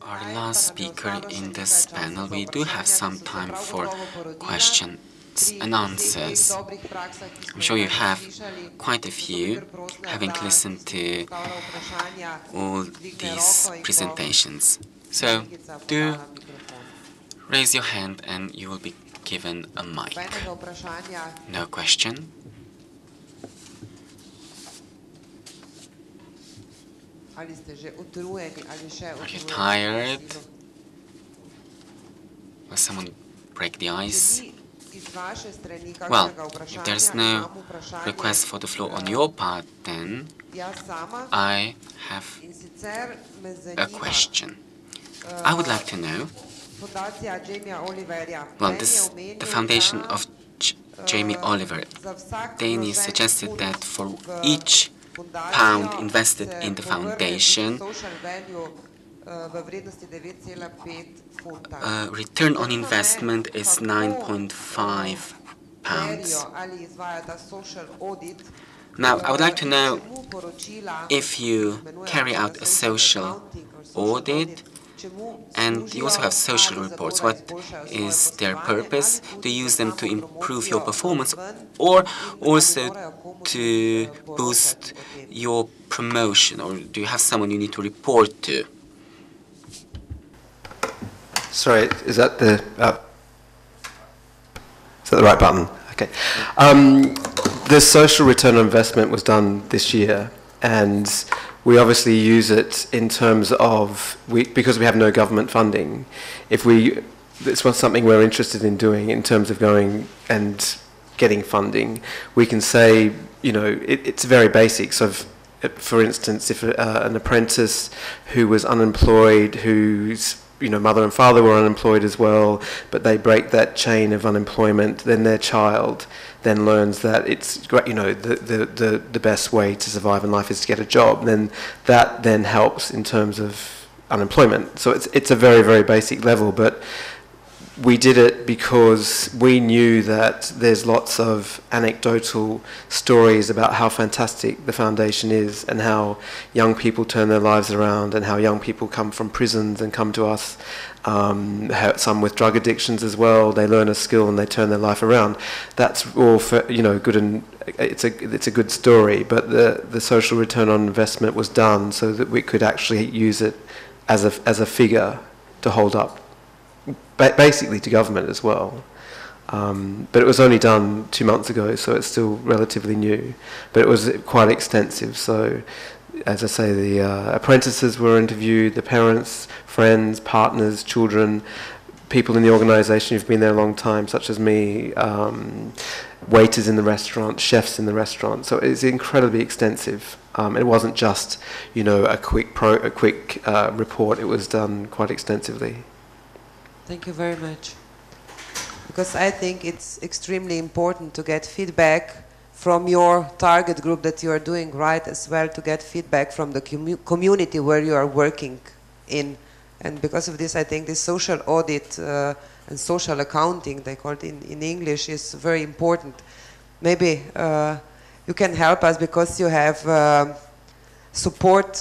our last speaker in this panel. We do have some time for questions and answers. I'm sure you have quite a few, having listened to all these presentations. So do raise your hand and you will be given a mic. No question? Are you tired? Will someone break the ice? Well, if there's no request for the floor on your part, then I have a question. I would like to know, well, the foundation of Jamie Oliver, Danny suggested that for each pound invested in the foundation, return on investment is 9.5 pounds. Now, I would like to know if you carry out a social audit, and you also have social reports. What is their purpose? Do you use them to improve your performance or also to boost your promotion? Or do you have someone you need to report to? Sorry, is that the right button? Okay. The social return on investment was done this year, and we obviously use it in terms of, because we have no government funding, it's something we're interested in doing in terms of going and getting funding. We can say, it's very basic. So for instance, if an apprentice who was unemployed, whose mother and father were unemployed as well, but they break that chain of unemployment, then their child then learns that it's great, the best way to survive in life is to get a job. Then that then helps in terms of unemployment. So it's a very, very basic level, but we did it because we knew that there's lots of anecdotal stories about how fantastic the foundation is and how young people turn their lives around and how young people come from prisons and come to us, some with drug addictions as well. They learn a skill and they turn their life around. That's all for, good, and it's a good story, but the social return on investment was done so that we could actually use it as a figure to hold up basically to government as well. But it was only done 2 months ago, so it's still relatively new. But it was quite extensive. So, as I say, the apprentices were interviewed, the parents, friends, partners, children, people in the organisation who've been there a long time, such as me, waiters in the restaurant, chefs in the restaurant. So it's incredibly extensive. It wasn't just, a quick report. It was done quite extensively. Thank you very much. Because I think it's extremely important to get feedback from your target group that you are doing right, as well to get feedback from the community where you are working in. And because of this, I think this social audit and social accounting, they call it in English, is very important. Maybe you can help us because you have support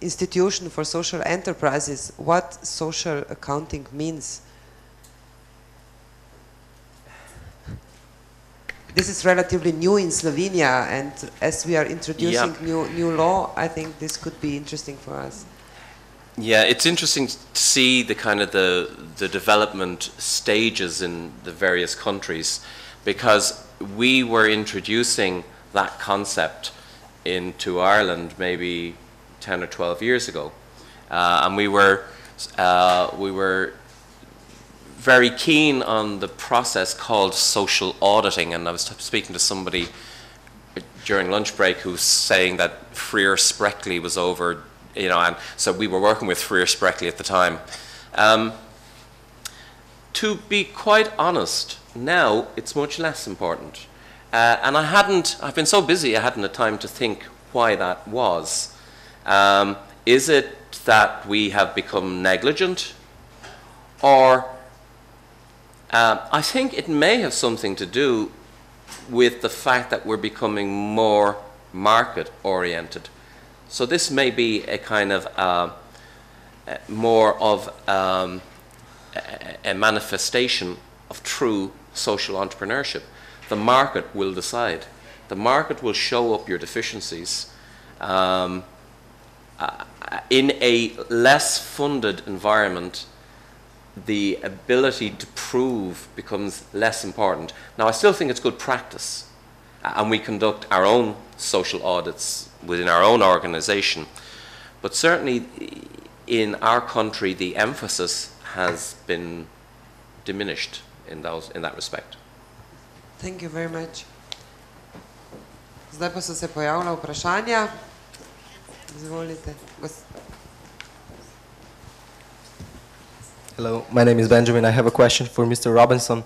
institution for social enterprises. What social accounting means? This is relatively new in Slovenia, and as we are introducing new law, I think this could be interesting for us. Yeah, it's interesting to see the kind of the development stages in the various countries, because we were introducing that concept into Ireland maybe 10 or 12 years ago, and we were very keen on the process called social auditing. And I was speaking to somebody during lunch break who's saying that Freer Spreckley was over, and so we were working with Freer Spreckley at the time. To be quite honest, now it's much less important, and I've been so busy I hadn't had time to think why that was. Is it that we have become negligent? Or I think it may have something to do with the fact that we're becoming more market oriented. So this may be a kind of more of a manifestation of true social entrepreneurship. The market will decide. The market will show up your deficiencies. In a less funded environment, the ability to prove becomes less important. Now, I still think it's good practice, and we conduct our own social audits within our own organization, but certainly in our country, the emphasis has been diminished in that respect. Thank you very much. Zdaj pa so se pojavila vprašanja. Izvolite. Hello, my name is Benjamin. I have a question for Mr. Robinson.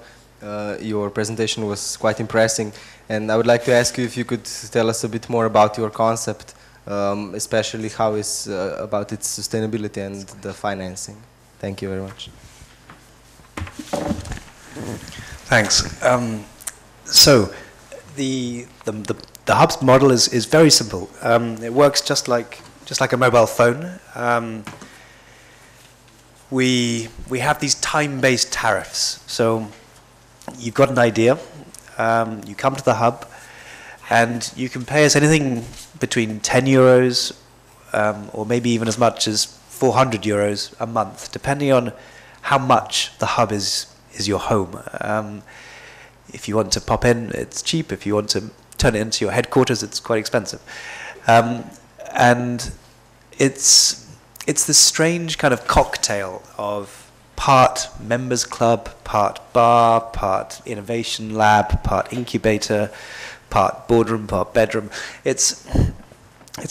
Your presentation was quite impressive, and I would like to ask you if you could tell us a bit more about your concept, especially how it's about its sustainability and the financing. Thank you very much. Thanks. So the hub's model is very simple. It works just like a mobile phone. We have these time-based tariffs. So you've got an idea, you come to the hub, and you can pay us anything between 10 euros or maybe even as much as 400 euros a month, depending on how much the hub is your home. If you want to pop in, it's cheap. If you want to turn it into your headquarters, it's quite expensive. And it's this strange kind of cocktail of part members club, part bar, part innovation lab, part incubator, part boardroom, part bedroom. It's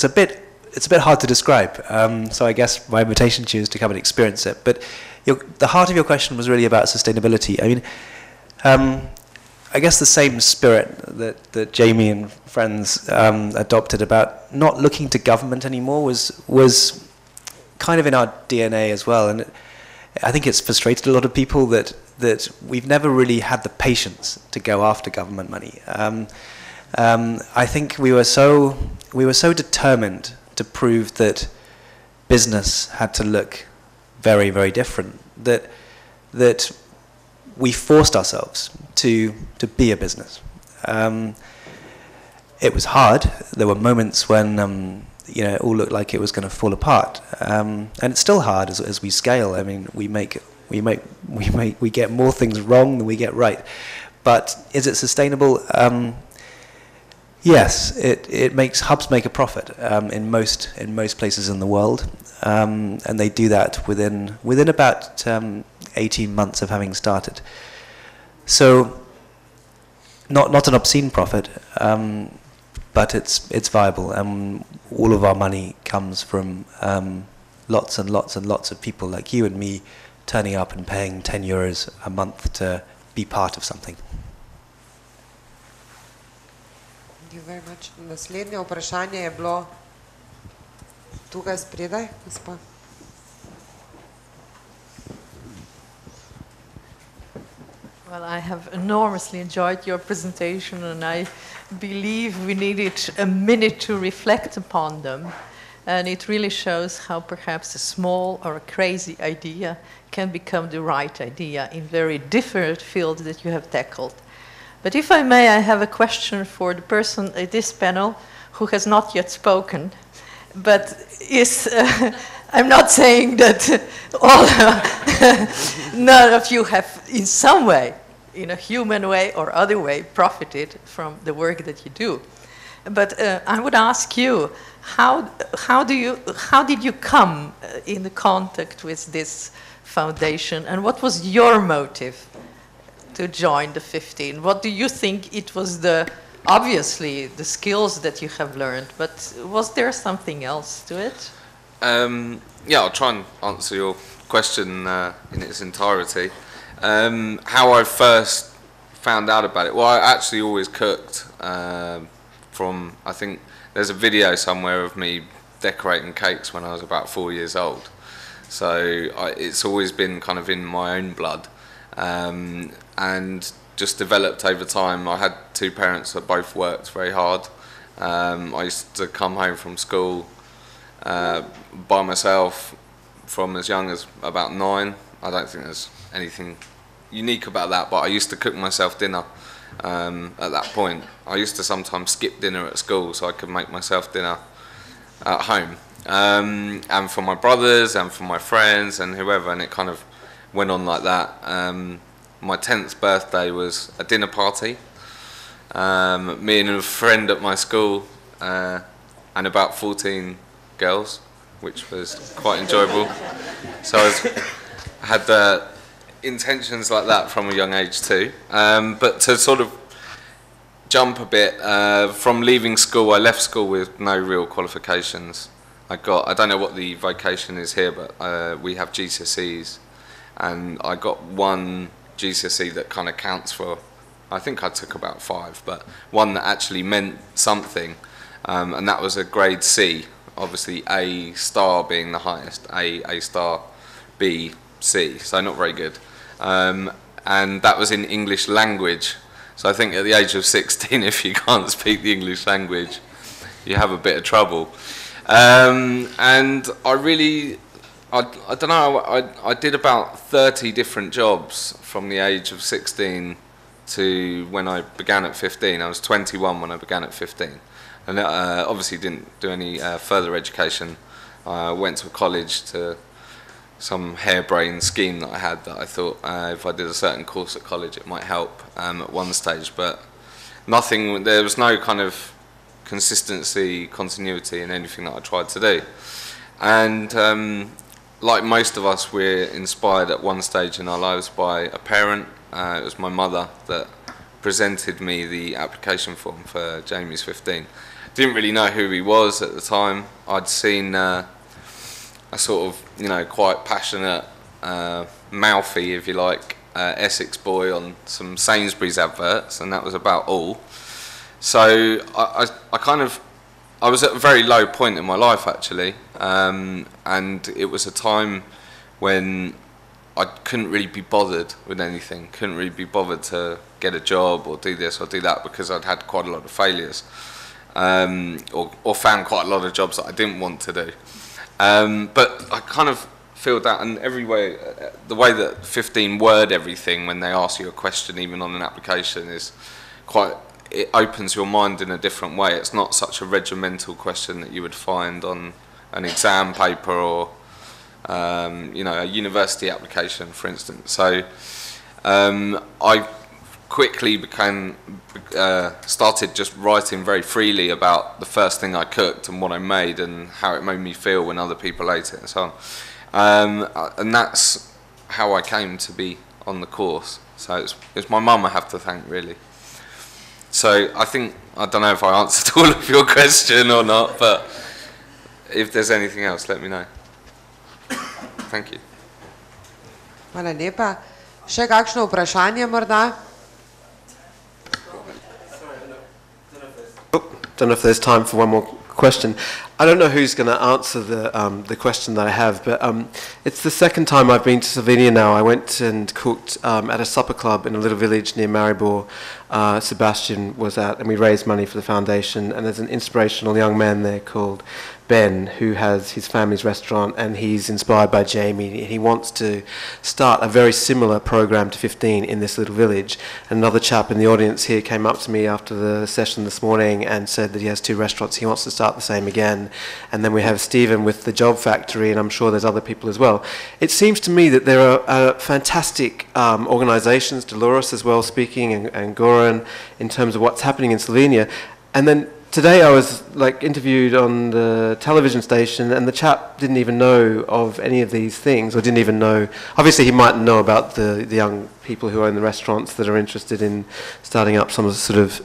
a bit hard to describe. So I guess my invitation to you is to come and experience it. But the heart of your question was really about sustainability. I mean, I guess the same spirit that Jamie and friends adopted about not looking to government anymore was kind of in our DNA as well. And I think it's frustrated a lot of people that we've never really had the patience to go after government money. I think we were so determined to prove that business had to look very, very different that we forced ourselves to be a business. It was hard. There were moments when it all looked like it was going to fall apart, and it's still hard as we scale. I mean, we get more things wrong than we get right. But is it sustainable? Yes, hubs make a profit in most places in the world, and they do that within about 18 months of having started. So not an obscene profit, but it's viable, and all of our money comes from lots and lots and lots of people like you and me turning up and paying 10 euros a month to be part of something. Thank you very much. Naslednje vprašanje je bilo tukaj spredaj, gospa. Well, I have enormously enjoyed your presentation, and I believe we needed a minute to reflect upon them. And it really shows how perhaps a small or a crazy idea can become the right idea in very different fields that you have tackled. But if I may, I have a question for the person at this panel who has not yet spoken, but is... I'm not saying that none of you have in some way, in a human way or other way, profited from the work that you do. But I would ask you, how did you come in the contact with this foundation, and what was your motive to join the 15? What do you think it was obviously the skills that you have learned, but was there something else to it? Yeah, I'll try and answer your question in its entirety. How I first found out about it, well, I actually always cooked I think there's a video somewhere of me decorating cakes when I was about 4 years old. So it's always been kind of in my own blood, and just developed over time. I had two parents that both worked very hard. I used to come home from school by myself, from as young as about 9. I don't think there's anything unique about that, but I used to cook myself dinner at that point. I used to sometimes skip dinner at school so I could make myself dinner at home. And for my brothers and for my friends and whoever, and it kind of went on like that. My 10th birthday was a dinner party. Me and a friend at my school and about 14 girls, which was quite enjoyable. So I had the intentions like that from a young age too. But to sort of jump a bit, from leaving school, I left school with no real qualifications. I don't know what the vocation is here, but we have GCSEs, and I got one GCSE that kind of counts for, I think I took about 5, but one that actually meant something, and that was a grade C, obviously A star being the highest, A star, B, C, so not very good. And that was in English language, so I think at the age of 16, if you can't speak the English language, you have a bit of trouble. And I don't know, I did about 30 different jobs from the age of 16 to when I began at 15. I was 21 when I began at 15. And obviously didn't do any further education. I went to college to some harebrained scheme that I had that I thought if I did a certain course at college it might help at one stage, but nothing, there was no kind of consistency, continuity in anything that I tried to do. And like most of us, we're inspired at one stage in our lives by a parent. It was my mother that presented me the application form for Jamie's 15. Didn't really know who he was at the time. I'd seen a sort of, you know, quite passionate, mouthy, if you like, Essex boy on some Sainsbury's adverts, and that was about all. So I was at a very low point in my life actually, and it was a time when I couldn't really be bothered with anything, couldn't really be bothered to get a job or do this or do that because I'd had quite a lot of failures, or found quite a lot of jobs that I didn't want to do. But I kind of filled out, and every way, the way that 15 word everything when they ask you a question, even on an application, is quite, it opens your mind in a different way. It's not such a regimental question that you would find on an exam paper or you know, a university application, for instance. So I quickly started just writing very freely about the first thing I cooked and what I made and how it made me feel when other people ate it and so on. And that's how I came to be on the course. So it's my mum I have to thank, really. So I think, I don't know if I answered all of your question or not, but if there's anything else, let me know. Thank you. Hvala lepa. Še kakšno vprašanje morda? Don't know if there's time for one more question. I don't know who's going to answer the question that I have, but it's the second time I've been to Slovenia now. I went and cooked at a supper club in a little village near Maribor. Sebastian was at, and we raised money for the foundation, and there's an inspirational young man there called Ben, who has his family's restaurant, and he's inspired by Jamie. He wants to start a very similar program to 15 in this little village. Another chap in the audience here came up to me after the session this morning and said that he has 2 restaurants. He wants to start the same again. And then we have Stephen with the Job Factory, and I'm sure there's other people as well. It seems to me that there are fantastic organizations, Dolores as well speaking, and Goran, in terms of what's happening in Slovenia. And then today I was interviewed on the television station, and the chap didn't even know of any of these things, or didn't even know. Obviously, he might know about the young people who own the restaurants that are interested in starting up some sort of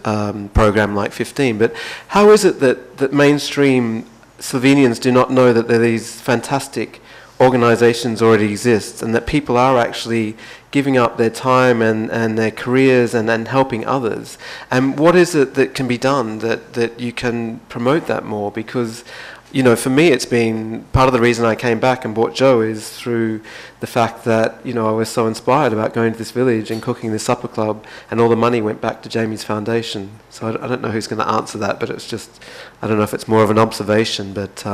program like 15. But how is it that mainstream Slovenians do not know that there are these fantastic organizations already exist, and that people are actually giving up their time and their careers and helping others? And what is it that can be done that you can promote that more? Because you know, for me, it's been part of the reason I came back and bought Joe is through the fact that, you know, I was so inspired about going to this village and cooking this supper club, and all the money went back to Jamie's foundation. So I don't know who's going to answer that, but it's just, I don't know if it's more of an observation, but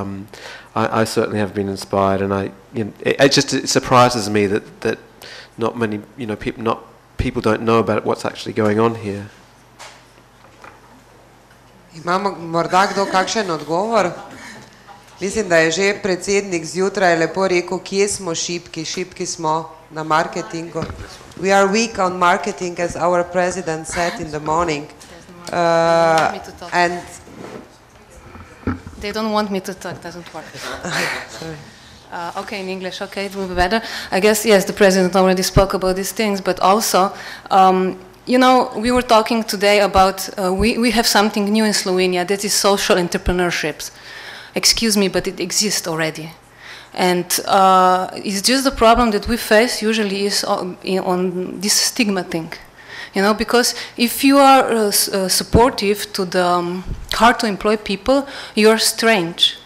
I certainly have been inspired, and it surprises me that not many, you know, people don't know about what's actually going on here. Imamo morda kdo kakšen odgovor? Mislim, da je že predsednik zjutraj lepo rekel, kje smo šibki. Šibki smo na marketingu. We are weak on marketing, as our president said in the morning. And they don't want me to talk, doesn't work. Sorry. Okay, in English, okay, it will be better. I guess, yes, the president already spoke about these things, but also, you know, we were talking today about, we have something new in Slovenia, that is social entrepreneurships. Excuse me, but it exists already. And it's just the problem that we face usually is on this stigma thing. You know, because if you are supportive to the hard to employ people, you are strange.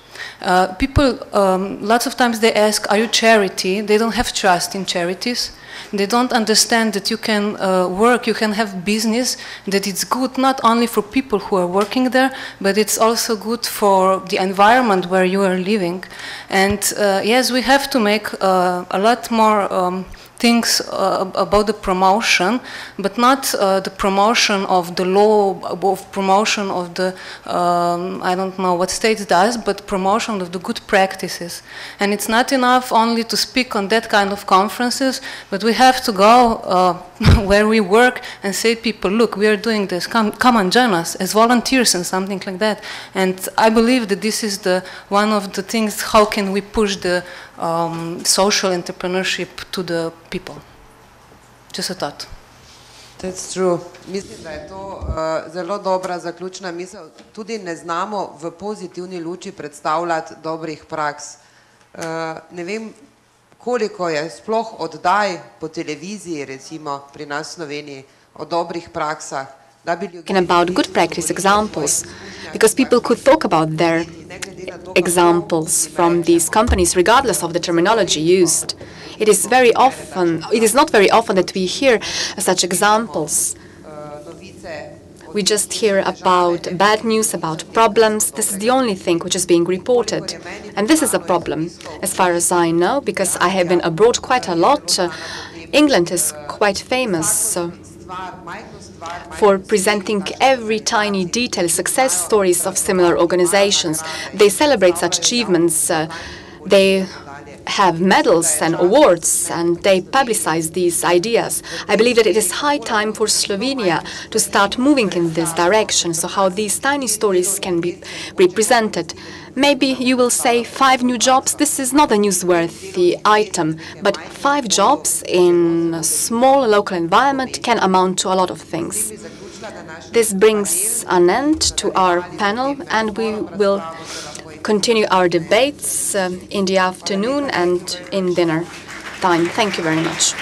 People, lots of times they ask, are you charity? They don't have trust in charities. They don't understand that you can work, you can have business, that it's good not only for people who are working there, but it's also good for the environment where you are living. And yes, we have to make a lot more things about the promotion, but not the promotion of the law, of promotion of the, I don't know what state does, but promotion of the good practices. And it's not enough only to speak on that kind of conferences, but we have to go where we work and say to people, look, we are doing this, come and join us as volunteers and something like that. And I believe that this is one of the things, how can we push the social entrepreneurship to the people. Just a thought. That's true. Mislim, da je to zelo dobra zaključna misel. Tudi ne znamo v pozitivni luči predstavljati dobrih praks. Ne vem, koliko je sploh oddaj po televiziji, recimo pri nas v Sloveniji, o dobrih praksah. And about good practice examples, because people could talk about their examples from these companies regardless of the terminology used. It is not very often that we hear such examples. We just hear about bad news, about problems. This is the only thing which is being reported. And this is a problem, as far as I know, because I have been abroad quite a lot. England is quite famous for presenting every tiny detail, success stories of similar organizations. They celebrate such achievements. They have medals and awards, and they publicize these ideas. I believe that it is high time for Slovenia to start moving in this direction, so how these tiny stories can be represented. Maybe you will say 5 new jobs. This is not a newsworthy item, but 5 jobs in a small local environment can amount to a lot of things. This brings an end to our panel, and we will continue our debates in the afternoon and in dinner time. Thank you very much.